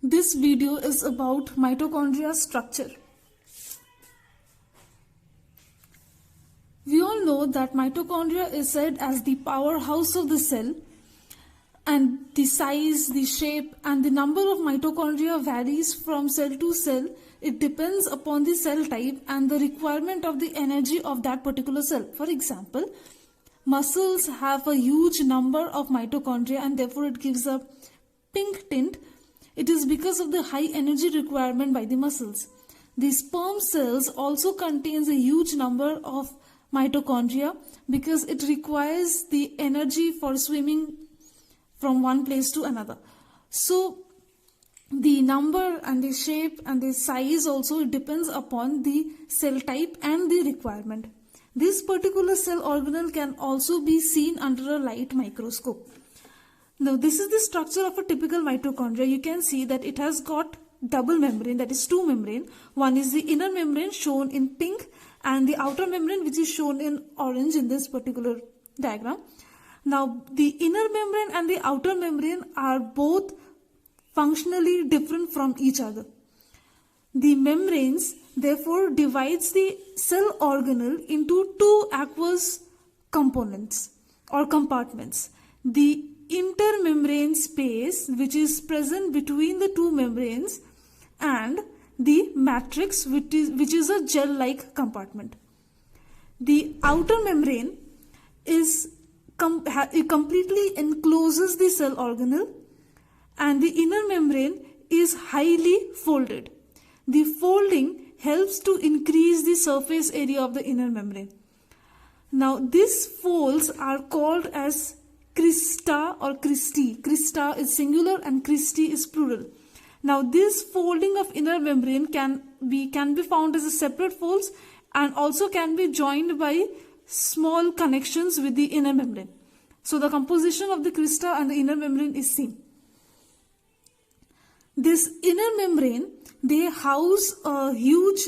This video is about mitochondria structure. We all know that mitochondria is said as the powerhouse of the cell, and the size, the shape and the number of mitochondria varies from cell to cell. It depends upon the cell type and the requirement of the energy of that particular cell. For example, muscles have a huge number of mitochondria and therefore it gives a pink tint. It is because of the high energy requirement by the muscles. The sperm cells also contains a huge number of mitochondria because it requires the energy for swimming from one place to another. So the number and the shape and the size also depends upon the cell type and the requirement. This particular cell organelle can also be seen under a light microscope. Now this is the structure of a typical mitochondria. You can see that it has got double membrane, that is two membrane. One is the inner membrane shown in pink and the outer membrane which is shown in orange in this particular diagram. Now the inner membrane and the outer membrane are both functionally different from each other. The membranes therefore divides the cell organelle into two aqueous components or compartments. The intermembrane space which is present between the two membranes and the matrix which is a gel-like compartment. The outer membrane is it completely encloses the cell organelle and the inner membrane is highly folded. The folding helps to increase the surface area of the inner membrane. Now these folds are called as crista or cristae. Crista is singular and cristae is plural. Now this folding of inner membrane can be found as a separate folds and also can be joined by small connections with the inner membrane. So the composition of the crista and the inner membrane is seen. This inner membrane, they house a huge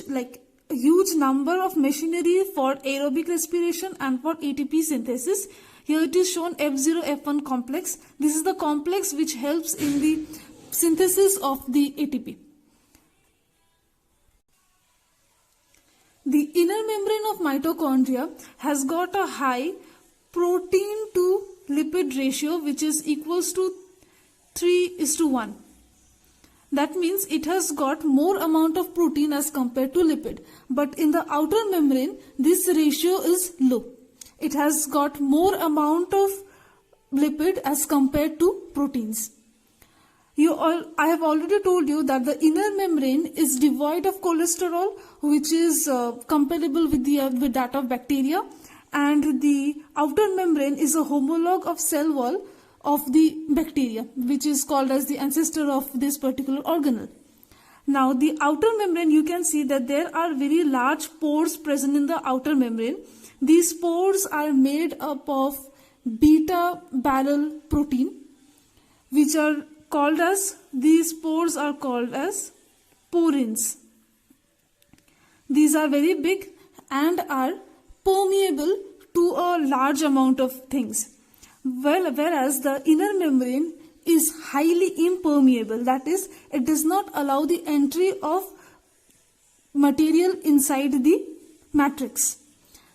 number of machinery for aerobic respiration and for ATP synthesis. Here it is shown F0F1 complex. This is the complex which helps in the synthesis of the ATP. The inner membrane of mitochondria has got a high protein to lipid ratio which is equals to 3:1. That means it has got more amount of protein as compared to lipid. But in the outer membrane, this ratio is low. It has got more amount of lipid as compared to proteins. I have already told you that the inner membrane is devoid of cholesterol, which is comparable with that of bacteria, and the outer membrane is a homologue of cell wall of the bacteria, which is called as the ancestor of this particular organelle. Now the outer membrane, you can see that there are very large pores present in the outer membrane. These pores are made up of beta barrel protein, which are called as, these pores are called as porins. These are very big and are permeable to a large amount of things. Whereas the inner membrane is highly impermeable, that is, it does not allow the entry of material inside the matrix.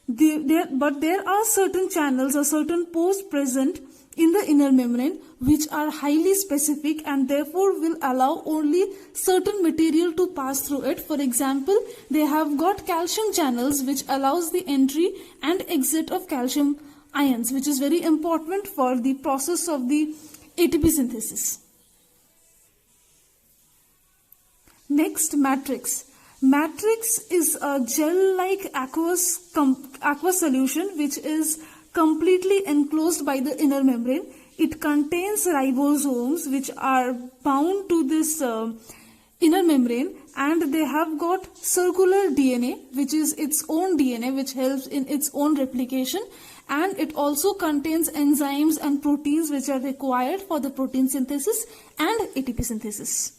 But there are certain channels or certain pores present in the inner membrane which are highly specific and therefore will allow only certain material to pass through it. For example, they have got calcium channels which allows the entry and exit of calcium ions, which is very important for the process of the ATP synthesis. Next, matrix. Matrix is a gel-like aqueous solution which is completely enclosed by the inner membrane. It contains ribosomes which are bound to this inner membrane, and they have got circular DNA which is its own DNA which helps in its own replication, and it also contains enzymes and proteins which are required for the protein synthesis and ATP synthesis.